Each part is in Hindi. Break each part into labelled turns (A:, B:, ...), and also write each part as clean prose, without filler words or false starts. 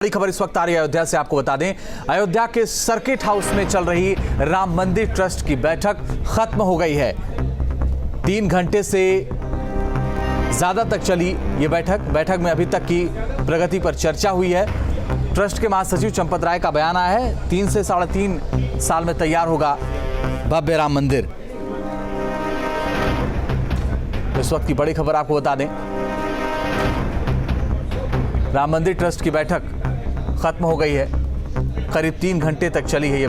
A: बड़ी खबर इस वक्त आ रही है अयोध्या से। आपको बता दें, अयोध्या के सर्किट हाउस में चल रही राम मंदिर ट्रस्ट की बैठक खत्म हो गई है। 3 घंटे से ज्यादा तक चली ये बैठक में अभी तक की प्रगति पर चर्चा हुई है। ट्रस्ट के महासचिव चंपत राय का बयान आया है, 3 से 3.5 साल में तैयार होगा भव्य राम मंदिर। इस वक्त की बड़ी खबर आपको बता दें, राम मंदिर ट्रस्ट की बैठक खत्म हो गई है। करीब 3 घंटे तक चली है ये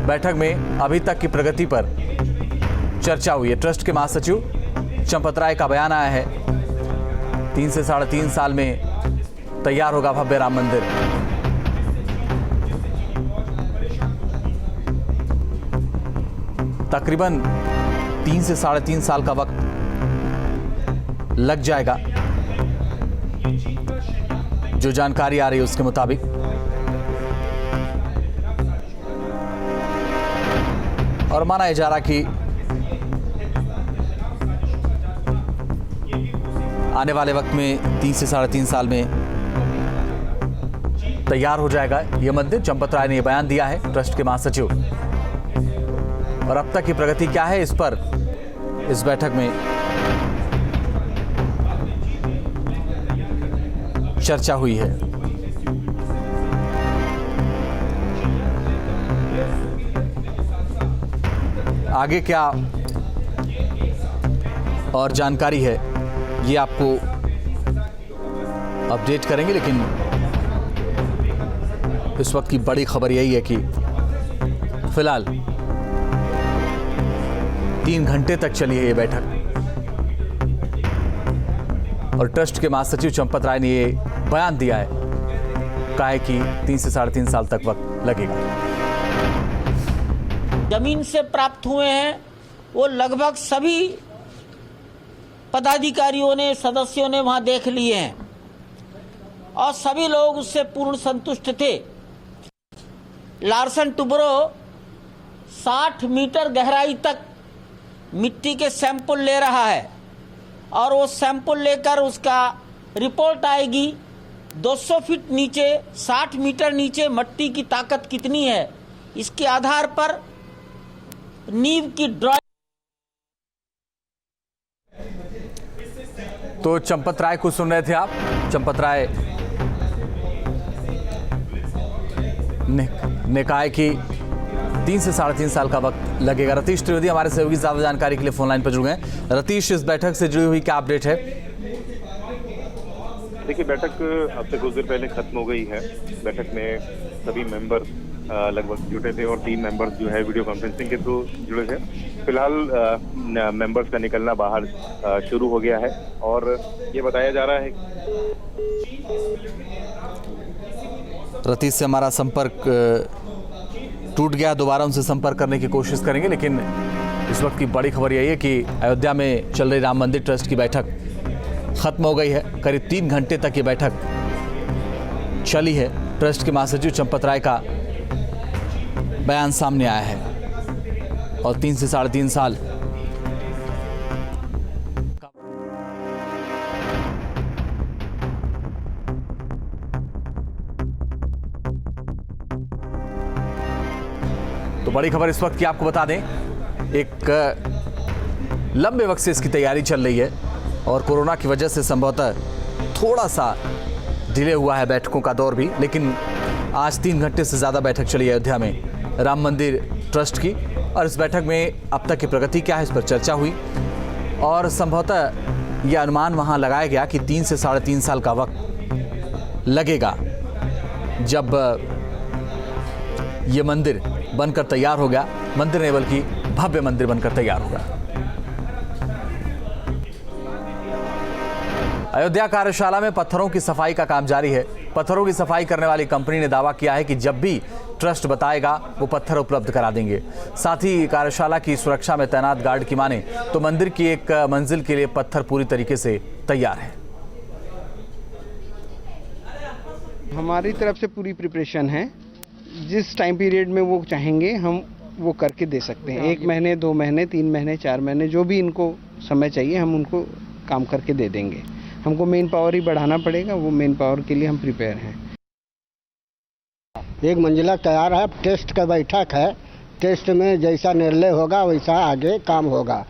A: बैठक में अभी तक की प्रगति पर चर्चा हुई है। ट्रस्ट के महासचिव चंपत राय का बयान आया है, 3 से 3.5 साल में तैयार होगा भव्य राम मंदिर। तकरीबन 3 से 3.5 साल का वक्त लग जाएगा, जो जानकारी आ रही है उसके मुताबिक। और माना जा रहा कि आने वाले वक्त में 3 से 3.5 साल में तैयार हो जाएगा यह मंदिर। चंपत राय ने यह बयान दिया है, ट्रस्ट के महासचिव। और अब तक की प्रगति क्या है, इस पर इस बैठक में चर्चा हुई है। आगे क्या और जानकारी है ये आपको अपडेट करेंगे, लेकिन इस वक्त की बड़ी खबर यही है कि फिलहाल 3 घंटे तक चली है ये बैठक और ट्रस्ट के महासचिव चंपत राय ने ये बयान दिया है, कहा है कि 3 से 3.5 साल तक वक्त लगेगा।
B: जमीन से प्राप्त हुए हैं वो लगभग सभी पदाधिकारियों ने, सदस्यों ने वहां देख लिए हैं और सभी लोग उससे पूर्ण संतुष्ट थे। लार्सन टुब्रो 60 मीटर गहराई तक मिट्टी के सैंपल ले रहा है और वो सैंपल लेकर उसका रिपोर्ट आएगी। 200 फीट नीचे, 60 मीटर नीचे मट्टी की ताकत कितनी है, इसके आधार पर नींव की ड्राइंग।
A: तो चंपत राय को सुन रहे थे आप। चंपत राय ने कहा है कि 3 से 3.5 साल का वक्त लगेगा। रतीश त्रिवेदी हमारे सहयोगी ज्यादा जानकारी के लिए फोन लाइन पर जुड़ गए। रतीश, इस बैठक से जुड़ी हुई क्या अपडेट है?
C: देखिए, बैठक अब से कुछ देर पहले खत्म हो गई है। बैठक में सभी मेंबर लगभग जुटे थे और 3 मेंबर्स जो है वीडियो कॉन्फ्रेंसिंग के थ्रू जुड़े थे। फिलहाल मेंबर्स का निकलना बाहर शुरू हो गया है और ये बताया जा रहा है।
A: रतीश से हमारा संपर्क टूट गया, दोबारा उनसे संपर्क करने की कोशिश करेंगे, लेकिन इस वक्त की बड़ी खबर यही है कि अयोध्या में चल रही राम मंदिर ट्रस्ट की बैठक खत्म हो गई है। करीब 3 घंटे तक ये बैठक चली है। ट्रस्ट के महासचिव चंपत राय का बयान सामने आया है और 3 से 3.5 साल तो बड़ी खबर इस वक्त की आपको बता दें, एक लंबे वक्त से इसकी तैयारी चल रही है और कोरोना की वजह से संभवतः थोड़ा सा डिले हुआ है बैठकों का दौर भी, लेकिन आज 3 घंटे से ज़्यादा बैठक चली है अयोध्या में राम मंदिर ट्रस्ट की। और इस बैठक में अब तक की प्रगति क्या है, इस पर चर्चा हुई और संभवतः यह अनुमान वहाँ लगाया गया कि 3 से 3.5 साल का वक्त लगेगा जब ये मंदिर बनकर तैयार हो गया। मंदिर नहीं बल्कि भव्य मंदिर बनकर तैयार होगा। अयोध्या कार्यशाला में पत्थरों की सफाई का काम जारी है। पत्थरों की सफाई करने वाली कंपनी ने दावा किया है कि जब भी ट्रस्ट बताएगा वो पत्थर उपलब्ध करा देंगे। साथ ही कार्यशाला की सुरक्षा में तैनात गार्ड की माने तो मंदिर की एक मंजिल के लिए पत्थर पूरी तरीके से तैयार है।
D: हमारी तरफ से पूरी प्रिपरेशन है। जिस टाइम पीरियड में वो चाहेंगे हम वो करके दे सकते हैं। 1 महीने, 2 महीने, 3 महीने, 4 महीने, जो भी इनको समय चाहिए हम उनको काम करके दे देंगे। हमको मेन पावर ही बढ़ाना पड़ेगा, वो मेन पावर के लिए हम प्रिपेयर हैं।
E: एक मंजिला तैयार है, टेस्ट का बैठक है, टेस्ट में जैसा निर्णय होगा वैसा आगे काम होगा।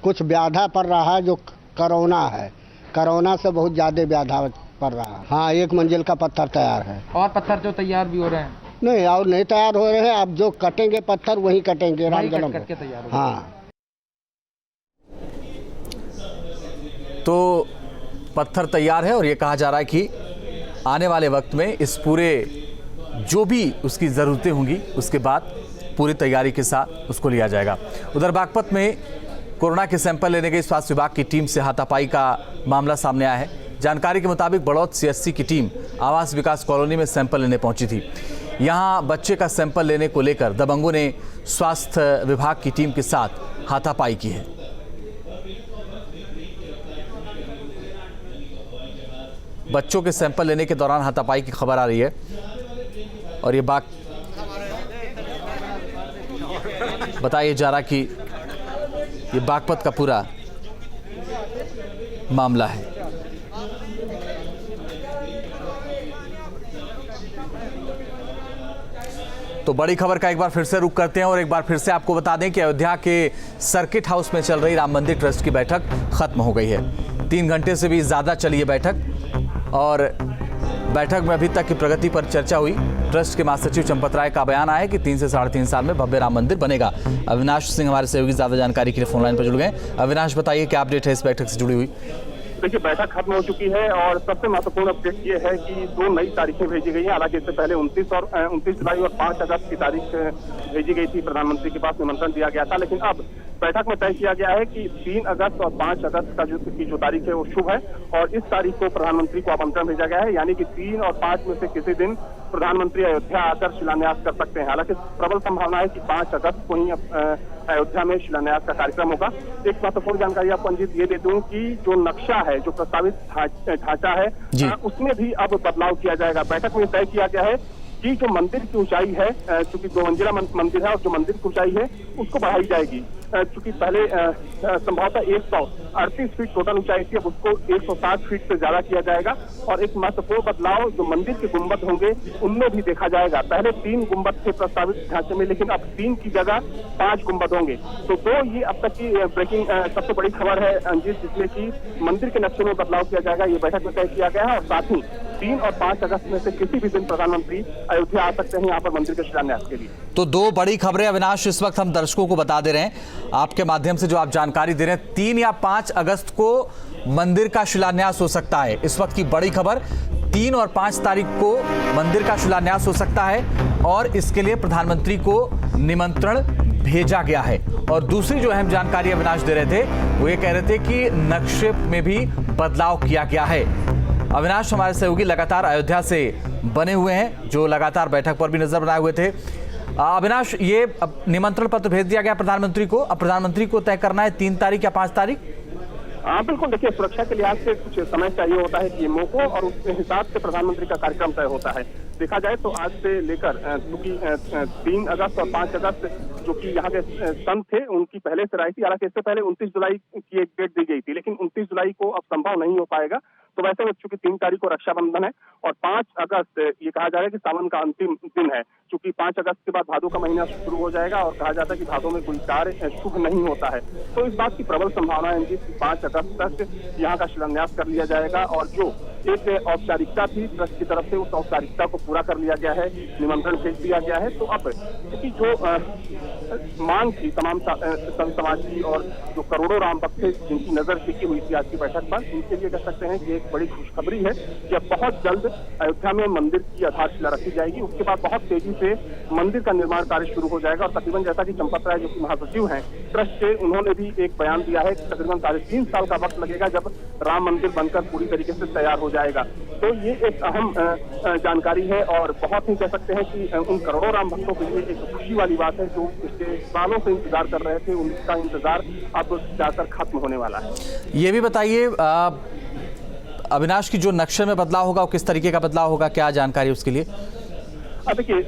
E: कुछ व्याधा पड़ रहा है जो कोरोना है, कोरोना से बहुत ज़्यादा व्याधा पड़ रहा है। हाँ, एक मंजिल का पत्थर तैयार है।
F: और पत्थर जो तैयार भी हो रहे हैं?
E: नहीं, और नहीं तैयार हो रहे हैं। अब जो कटेंगे पत्थर वही कटेंगे रामजन्म
F: कट के तैयार हो।
E: हाँ,
A: तो पत्थर तैयार है और ये कहा जा रहा है कि आने वाले वक्त में इस पूरे जो भी उसकी ज़रूरतें होंगी उसके बाद पूरी तैयारी के साथ उसको लिया जाएगा। उधर बागपत में कोरोना के सैंपल लेने गई स्वास्थ्य विभाग की टीम से हाथापाई का मामला सामने आया है। जानकारी के मुताबिक बड़ौद CSC की टीम आवास विकास कॉलोनी में सैंपल लेने पहुंची थी। यहां बच्चे का सैंपल लेने को लेकर दबंगों ने स्वास्थ्य विभाग की टीम के साथ हाथापाई की है। बच्चों के सैंपल लेने के दौरान हाथापाई की खबर आ रही है और ये बताया जा रहा कि ये बागपत का पूरा मामला है। तो बड़ी खबर का एक बार फिर से रुख करते हैं और एक बार फिर से आपको बता दें कि अयोध्या के सर्किट हाउस में चल रही राम मंदिर ट्रस्ट की बैठक खत्म हो गई है। 3 घंटे से भी ज़्यादा चली है बैठक और बैठक में अभी तक की प्रगति पर चर्चा हुई। ट्रस्ट के महासचिव चंपत राय का बयान आया कि 3 से 3.5 साल में भव्य राम मंदिर बनेगा। अविनाश सिंह हमारे सहयोगी ज़्यादा जानकारी के लिए फोन लाइन पर जुड़ गए। अविनाश, बताइए क्या अपडेट है इस बैठक से जुड़ी हुई?
G: देखिए, बैठक खत्म हो चुकी है और सबसे महत्वपूर्ण अपडेट ये है कि 2 नई तारीखें भेजी गई हैं। हालांकि इससे पहले 29 जुलाई और 5 अगस्त की तारीख भेजी गई थी, प्रधानमंत्री के पास निमंत्रण दिया गया था। लेकिन अब बैठक में तय किया गया है कि 3 अगस्त और 5 अगस्त का जो तारीख है वो शुभ है और इस तारीख को प्रधानमंत्री को आमंत्रण भेजा गया है। यानी कि 3 और 5 में से किसी दिन प्रधानमंत्री अयोध्या आकर शिलान्यास कर सकते हैं। हालांकि प्रबल संभावना है कि 5 अगस्त को ही अयोध्या में शिलान्यास का कार्यक्रम होगा। एक महत्वपूर्ण जानकारी आपको अंजित ये दे दूं कि जो नक्शा है, जो प्रस्तावित ढांचा है, उसमें भी अब बदलाव किया जाएगा। बैठक में तय किया गया है कि जो मंदिर की ऊंचाई है, चूंकि 2 मंजिला मंदिर है और जो मंदिर की ऊंचाई है उसको बढ़ाई जाएगी। चूंकि पहले संभवतः 138 फीट टोटल ऊंचाई थी, अब उसको 160 फीट से ज्यादा किया जाएगा। और एक महत्वपूर्ण बदलाव जो मंदिर के गुंबद होंगे उनमें भी देखा जाएगा। पहले 3 गुंबद थे प्रस्तावित ढांचे में, लेकिन अब 3 की जगह 5 गुंबद होंगे। तो 2 ये अब तक की ब्रेकिंग सबसे बड़ी खबर है अंजित, जिसमें कि मंदिर के नक्शे में बदलाव किया जाएगा। ये बैठक में तय किया गया है और साथ ही 3 और 5 अगस्त में से किसी भी दिन प्रधानमंत्री अयोध्या आ सकते हैं यहाँ पर मंदिर के शिलान्यास के लिए।
A: तो 2 बड़ी खबरें अविनाश इस वक्त हम दर्शकों को बता दे रहे हैं आपके माध्यम से जो आप जानकारी दे रहे हैं। 3 या 5 अगस्त को मंदिर का शिलान्यास हो सकता है। इस वक्त की बड़ी खबर, 3 और 5 तारीख को मंदिर का शिलान्यास हो सकता है और इसके लिए प्रधानमंत्री को निमंत्रण भेजा गया है। और दूसरी जो अहम जानकारी अविनाश दे रहे थे वो ये कह रहे थे कि नक्शे में भी बदलाव किया गया है। अविनाश हमारे सहयोगी लगातार अयोध्या से बने हुए हैं, जो लगातार बैठक पर भी नजर बनाए हुए थे। अविनाश, ये निमंत्रण पत्र भेज दिया गया प्रधानमंत्री को, अब प्रधानमंत्री को तय करना है 3 तारीख या 5 तारीख?
G: हाँ बिल्कुल, देखिए सुरक्षा के लिहाज से कुछ समय चाहिए होता है पीएमओ को और उसके हिसाब से प्रधानमंत्री का कार्यक्रम तय होता है। देखा जाए तो आज से लेकर क्योंकि 3 अगस्त और 5 अगस्त जो कि यहाँ के संत थे उनकी पहले से राय थी। हालांकि इससे पहले 29 जुलाई की एक डेट दी गई थी, लेकिन 29 जुलाई को अब संभव नहीं हो पाएगा। तो वैसे चूंकि 3 तारीख को रक्षाबंधन है और 5 अगस्त ये कहा जा रहा है कि सावन का अंतिम दिन है। चूंकि 5 अगस्त के बाद भादों का महीना शुरू हो जाएगा और कहा जाता है कि भादों में कोई कार्य शुभ नहीं होता है। तो इस बात की प्रबल संभावना है कि 5 अगस्त तक यहाँ का शिलान्यास कर लिया जाएगा और जो एक औपचारिकता थी ट्रस्ट की तरफ से उस औपचारिकता को पूरा कर लिया गया है, निमंत्रण भेज दिया गया है। तो अब क्योंकि जो मांग थी तमाम संत समाज की और जो करोड़ों राम भक्त थे जिनकी नजर टिकी हुई थी आज की बैठक पर, उनके लिए कह सकते हैं कि एक बड़ी खुशखबरी है कि अब बहुत जल्द अयोध्या में मंदिर की आधारशिला रखी जाएगी। उसके बाद बहुत तेजी से मंदिर का निर्माण कार्य शुरू हो जाएगा और तकरीबन जैसा कि चंपत राय जो कि महासचिव हैं ट्रस्ट के, उन्होंने भी एक बयान दिया है कि तकरीबन 3.5 साल का वक्त लगेगा जब राम मंदिर बनकर पूरी तरीके से तैयार हो जाएगा। तो ये एक अहम जानकारी है और बहुत ही कह सकते हैं कि उन करोड़ों राम भक्तों के लिए एक खुशी वाली बात है जो पिछले सालों से इंतजार कर रहे थे, उनका इंतजार अब जाकर खत्म होने वाला है।
A: ये भी बताइए अविनाश की जो नक्शे में बदलाव होगा वो किस तरीके का बदलाव होगा, क्या जानकारी उसके लिए?
G: देखिए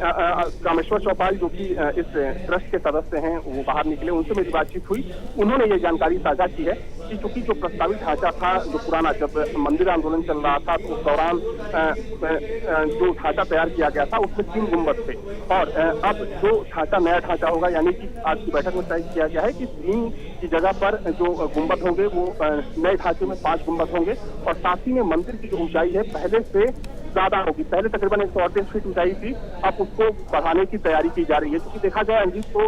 G: कामेश्वर चौपाल जो कि इस ट्रस्ट के सदस्य हैं वो बाहर निकले, उनसे मेरी बातचीत हुई। उन्होंने ये जानकारी साझा की है कि चूंकि जो प्रस्तावित ढांचा था जो पुराना, जब मंदिर आंदोलन चल रहा था तो उस दौरान जो ढांचा तैयार किया गया था उसमें 3 गुंबद थे, और अब जो ढांचा नया ढांचा होगा, यानी कि आज की बैठक में तय किया गया है कि 3 की जगह पर जो गुंबद होंगे वो नए ढांचे में 5 गुंबद होंगे, और साथ ही में मंदिर की जो ऊंचाई है पहले से ज्यादा होगी। पहले तकरीबन 138 फीट ऊंचाई थी, अब उसको बढ़ाने की तैयारी की जा रही है। क्योंकि देखा जाए अंजीत तो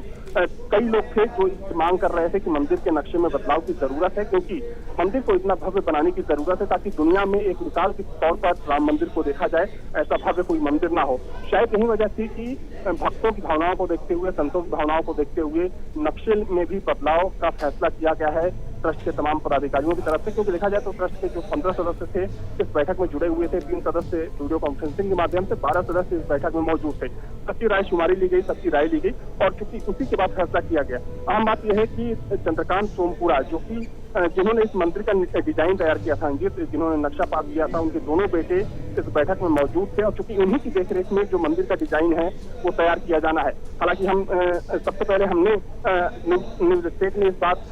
G: कई लोग थे जो मांग कर रहे थे कि मंदिर के नक्शे में बदलाव की जरूरत है, क्योंकि मंदिर को इतना भव्य बनाने की जरूरत है ताकि दुनिया में एक मिसाल के तौर पर राम मंदिर को देखा जाए, ऐसा भव्य कोई मंदिर ना हो। शायद यही वजह थी कि भक्तों की भावनाओं को देखते हुए, संतों की भावनाओं को देखते हुए नक्शे में भी बदलाव का फैसला किया गया है ट्रस्ट के तमाम पदाधिकारियों की तरफ से। क्योंकि देखा जाए तो ट्रस्ट के जो 15 सदस्य थे इस बैठक में जुड़े हुए थे, 3 सदस्य वीडियो कॉन्फ्रेंसिंग के माध्यम से, 12 सदस्य इस बैठक में मौजूद थे। सबकी राय शुमारी ली गई, सबकी राय ली गई, और चूंकि उसी के बाद फैसला किया गया। अहम बात यह है कि चंद्रकांत सोमपुरा जो कि जिन्होंने इस मंदिर का डिजाइन तैयार किया था, जिन्होंने नक्शा पास किया था, उनके दोनों बेटे इस बैठक में मौजूद थे, और चूंकि उन्हीं की देखरेख में जो मंदिर का डिजाइन है वो तैयार किया जाना है। हालांकि हम सबसे पहले हमने न्यूज स्टेट में इस बात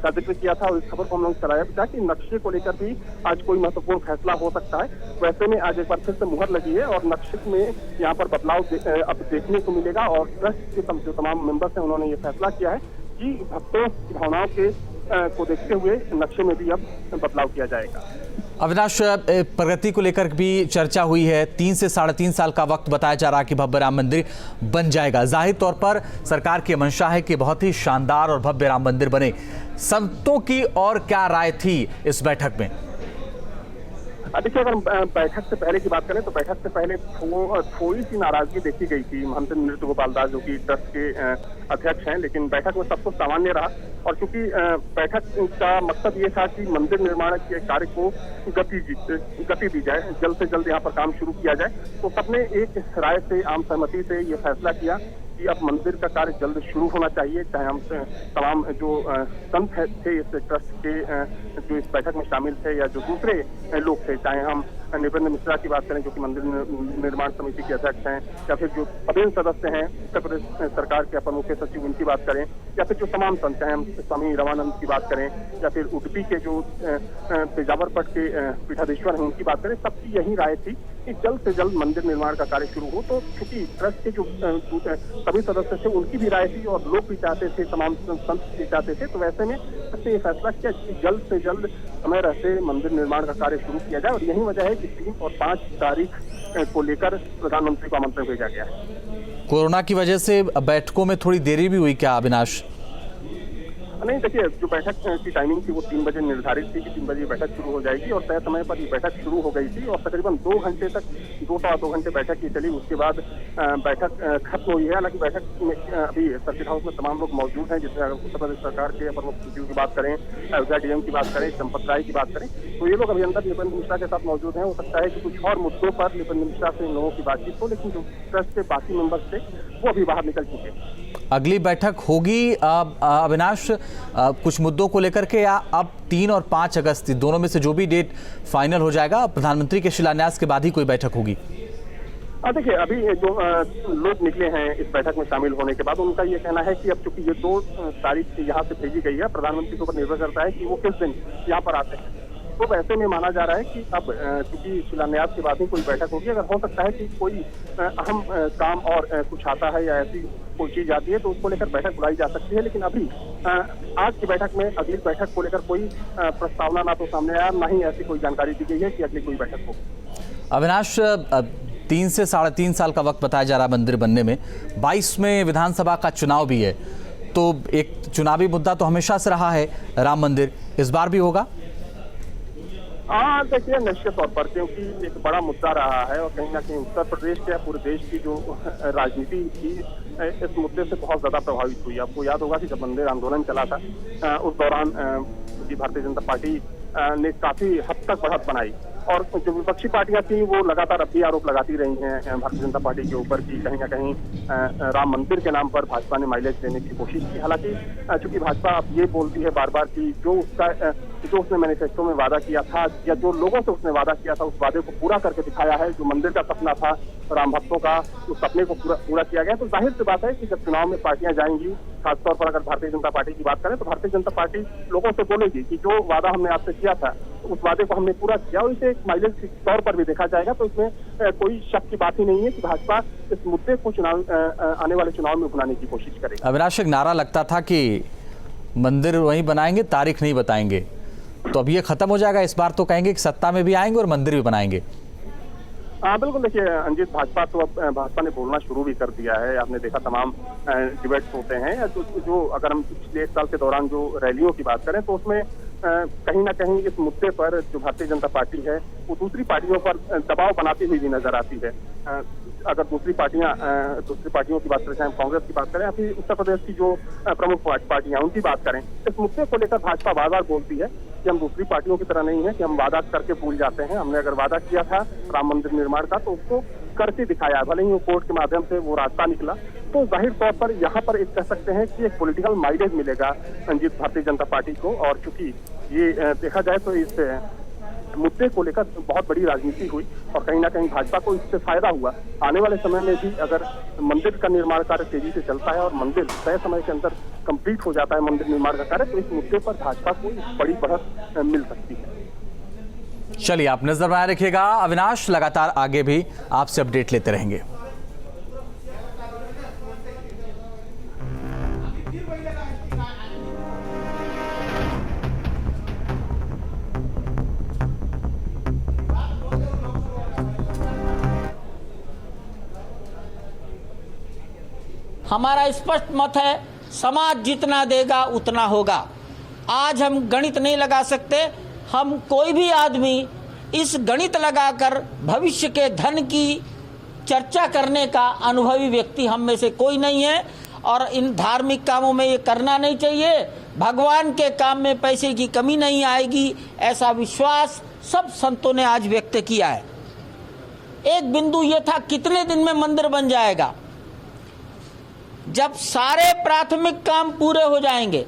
G: का जिक्र किया था और इस खबर को हम लोग चलाया था कि नक्शे को लेकर भी आज कोई महत्वपूर्ण फैसला हो सकता है। वैसे में आज एक बार फिर से मुहर लगी है और नक्शे में यहाँ पर बदलाव अब देखने को मिलेगा, और ट्रस्ट के जो तमाम मेंबर्स हैं उन्होंने ये फैसला किया है कि भक्तों की भावनाओं को देखते हुए नक्शे में भी अब बदलाव किया जाएगा।
A: अविनाश, प्रगति को लेकर भी चर्चा हुई है। 3 से 3.5 साल का वक्त बताया जा रहा है कि भव्य राम मंदिर बन जाएगा। जाहिर तौर पर सरकार की मंशा है कि बहुत ही शानदार और भव्य राम मंदिर बने। संतों की और क्या राय थी इस बैठक में?
G: देखिए, अगर बैठक से पहले की बात करें तो बैठक से पहले थोड़ी सी नाराजगी देखी गई थी महंत नृत्य गोपाल दास जो कि ट्रस्ट के अध्यक्ष हैं, लेकिन बैठक में सब कुछ सामान्य रहा। और क्योंकि बैठक का मकसद ये था कि मंदिर निर्माण के कार्य को गति दी जाए, जल्द से जल्द यहाँ पर काम शुरू किया जाए, तो सबने एक राय से, आम सहमति से ये फैसला किया कि अब मंदिर का कार्य जल्द शुरू होना चाहिए। चाहे हम तमाम जो संत थे इस ट्रस्ट के जो इस बैठक में शामिल थे या जो दूसरे लोग थे, चाहे हम नृपेंद्र मिश्रा की बात करें जो कि मंदिर निर्माण समिति के अध्यक्ष हैं, या फिर जो पदेन सदस्य हैं उत्तर प्रदेश सरकार के अपर मुख्य सचिव उनकी बात करें, या फिर जो तमाम संत, चाहे हम स्वामी रमानंद की बात करें, या फिर उडुपी के जो पेजावर पट के पीठाधीश्वर हैं उनकी बात करें, सबकी यही राय थी कि जल्द से जल्द मंदिर निर्माण का कार्य शुरू हो। तो चूंकि ट्रस्ट के जो सभी सदस्य थे उनकी भी राय थी और लोग भी चाहते थे, तमाम संत भी चाहते थे, तो वैसे में ये फैसला किया कि जल्द से जल्द समय रहते मंदिर निर्माण का कार्य शुरू किया जाए। और यही वजह है कि 3 और 5 तारीख को लेकर प्रधानमंत्री को आमंत्रण भेजा गया है।
A: कोरोना की वजह से बैठकों में थोड़ी देरी भी हुई क्या अविनाश?
G: नहीं, देखिए, जो बैठक की टाइमिंग थी वो 3 बजे निर्धारित थी कि 3 बजे बैठक शुरू हो जाएगी, और तय समय पर ये बैठक शुरू हो गई थी और तकरीबन 2 घंटे तक, 2 घंटे बैठक की चली। उसके बाद बैठक खत्म हुई है। हालांकि बैठक में अभी सर्किट हाउस में तमाम लोग मौजूद हैं, जिसमें उत्तर प्रदेश सरकार के अपर मुख्य सचिव की बात करें, अयोध्या डीएम की बात करें, चंपत राय की बात करें, तो ये लोग अभी अंदर नृपेंद्र मिश्रा के साथ मौजूद हैं। हो सकता है कि कुछ और मुद्दों पर नृपेंद्र मिश्रा से इन लोगों की बातचीत हो, लेकिन जो ट्रस्ट के बाकी मेंबर्स थे वो अभी बाहर निकल चुके हैं।
A: अगली बैठक होगी अविनाश कुछ मुद्दों को लेकर के, या अब 3 और 5 अगस्त दोनों में से जो भी डेट फाइनल हो जाएगा, प्रधानमंत्री के शिलान्यास के बाद ही कोई बैठक होगी?
G: देखिए, अभी जो लोग निकले हैं इस बैठक में शामिल होने के बाद उनका ये कहना है कि अब चूंकि ये 2 तारीख यहाँ से भेजी गई है, प्रधानमंत्री के ऊपर निर्भर करता है कि वो किस दिन यहाँ पर आते हैं। तो वैसे में माना जा रहा है कि अब चूंकि शिलान्यास के बाद ही कोई बैठक होगी। अगर हो सकता है कि कोई अहम काम और कुछ आता है या ऐसी कोई चीज आती है तो उसको लेकर बैठक बुलाई जा सकती है, लेकिन अभी आज की बैठक में अगली बैठक को लेकर कोई प्रस्तावना ना तो सामने आया, ना ही ऐसी कोई जानकारी दी गई है कि अगली कोई बैठक हो।
A: अविनाश, 3 से 3.5 साल का वक्त बताया जा रहा है मंदिर बनने में। 22 में विधानसभा का चुनाव भी है, तो एक चुनावी मुद्दा तो हमेशा से रहा है राम मंदिर, इस बार भी होगा?
G: देखिए, निश्चित तौर पर, क्योंकि एक बड़ा मुद्दा रहा है और कहीं ना कहीं उत्तर प्रदेश के पूरे देश की जो राजनीति थी इस मुद्दे से बहुत ज्यादा प्रभावित हुई। आपको याद होगा कि जब मंदिर आंदोलन चला था उस दौरान भारतीय जनता पार्टी ने काफी हद तक बढ़त बनाई, और जो विपक्षी पार्टियां थी वो लगातार अब भी आरोप लगाती रही हैं भारतीय जनता पार्टी के ऊपर कि कहीं ना कहीं राम मंदिर के नाम पर भाजपा ने माइलेज देने की कोशिश की। हालांकि चूंकि भाजपा अब ये बोलती है बार बार कि जो उसका जो उसने मैनिफेस्टो में वादा किया था या जो लोगों से उसने वादा किया था, उस वादे को पूरा करके दिखाया है। जो मंदिर का सपना था राम भक्तों का, उस सपने को पूरा किया गया। तो जाहिर सी बात है कि जब चुनाव में पार्टियां जाएंगी, खासतौर पर अगर भारतीय जनता पार्टी की बात करें, तो भारतीय जनता पार्टी लोगों से बोलेगी कि जो वादा हमने आपसे किया था उस वादे को हमने पूरा किया, और इसे एक माइलेज के तौर पर भी देखा जाएगा। तो इसमें कोई शक की बात ही नहीं है कि भाजपा इस मुद्दे को आने वाले चुनाव में अपनाने की कोशिश करेगी।
A: अविनाश, एक नारा लगता था कि मंदिर वहीं बनाएंगे, तारीख नहीं बताएंगे, तो अब ये खत्म हो जाएगा। इस बार तो कहेंगे कि सत्ता में भी आएंगे और मंदिर भी बनाएंगे।
G: हाँ बिल्कुल, देखिए अंजित, भाजपा ने बोलना शुरू भी कर दिया है। आपने देखा तमाम डिबेट्स होते हैं जो अगर हम पिछले 1 साल के दौरान जो रैलियों की बात करें, तो उसमें कहीं ना कहीं इस मुद्दे पर जो भारतीय जनता पार्टी है वो दूसरी पार्टियों पर दबाव बनाती हुई भी नजर आती है। अगर दूसरी पार्टियों की बात करें, चाहे कांग्रेस की बात करें या फिर उत्तर प्रदेश की जो प्रमुख पार्टियां उनकी बात करें, इस मुद्दे को लेकर भाजपा बार बार बोलती है कि हम दूसरी पार्टियों की तरह नहीं है कि हम वादा करके भूल जाते हैं। हमने अगर वादा किया था राम मंदिर निर्माण का, तो उसको करके दिखाया, भले ही वो कोर्ट के माध्यम से वो रास्ता निकला। तो जाहिर तौर पर यहाँ पर एक कह सकते हैं कि एक पॉलिटिकल माइलेज मिलेगा रंजीत भारतीय जनता पार्टी को। और चूंकि ये देखा जाए तो इस मुद्दे को लेकर बहुत बड़ी राजनीति हुई और कहीं ना कहीं भाजपा को इससे फायदा हुआ। आने वाले समय में भी अगर मंदिर का निर्माण कार्य तेजी से चलता है और मंदिर तय समय के अंदर कंप्लीट हो जाता है मंदिर निर्माण का कार्य, तो इस मुद्दे पर भाजपा को बड़ी बढ़त मिल सकती है।
A: चलिए, आप नजर बनाए रखिएगा अविनाश, लगातार आगे भी आपसे अपडेट लेते रहेंगे।
B: हमारा स्पष्ट मत है, समाज जितना देगा उतना होगा। आज हम गणित नहीं लगा सकते, हम कोई भी आदमी इस गणित लगाकर भविष्य के धन की चर्चा करने का अनुभवी व्यक्ति हम में से कोई नहीं है, और इन धार्मिक कामों में ये करना नहीं चाहिए। भगवान के काम में पैसे की कमी नहीं आएगी, ऐसा विश्वास सब संतों ने आज व्यक्त किया है। एक बिंदु ये था, कितने दिन में मंदिर बन जाएगा? जब सारे प्राथमिक काम पूरे हो जाएंगे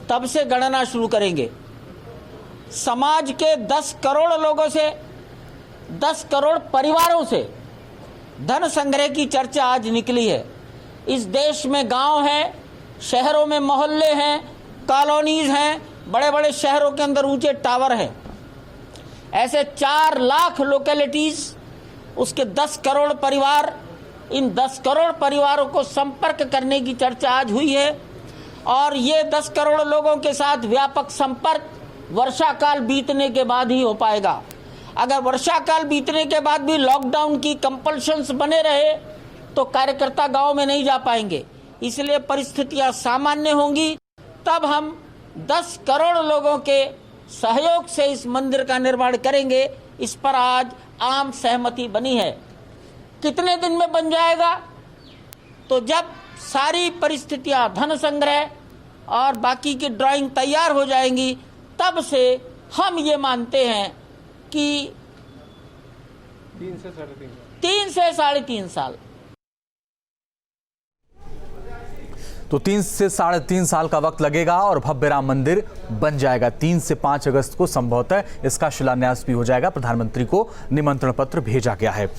B: तब से गणना शुरू करेंगे। समाज के 10 करोड़ लोगों से, 10 करोड़ परिवारों से धन संग्रह की चर्चा आज निकली है। इस देश में गांव हैं, शहरों में मोहल्ले हैं, कॉलोनीज हैं, बड़े बड़े शहरों के अंदर ऊंचे टावर हैं। ऐसे 4 लाख लोकेलिटीज, उसके 10 करोड़ परिवार, इन 10 करोड़ परिवारों को संपर्क करने की चर्चा आज हुई है। और ये 10 करोड़ लोगों के साथ व्यापक संपर्क वर्षा काल बीतने के बाद ही हो पाएगा। अगर वर्षा काल बीतने के बाद भी लॉकडाउन की कंपल्शंस बने रहे तो कार्यकर्ता गांव में नहीं जा पाएंगे। इसलिए परिस्थितियां सामान्य होंगी, तब हम 10 करोड़ लोगों के सहयोग से इस मंदिर का निर्माण करेंगे। इस पर आज आम सहमति बनी है। कितने दिन में बन जाएगा? तो जब सारी परिस्थितियां, धन संग्रह और बाकी की ड्राइंग तैयार हो जाएंगी, तब से हम ये मानते हैं कि 3 से साढ़े 3 साल।
A: तो 3 से साढ़े 3 साल का वक्त लगेगा और भव्य राम मंदिर बन जाएगा। 3 से 5 अगस्त को संभवतः इसका शिलान्यास भी हो जाएगा। प्रधानमंत्री को निमंत्रण पत्र भेजा गया है।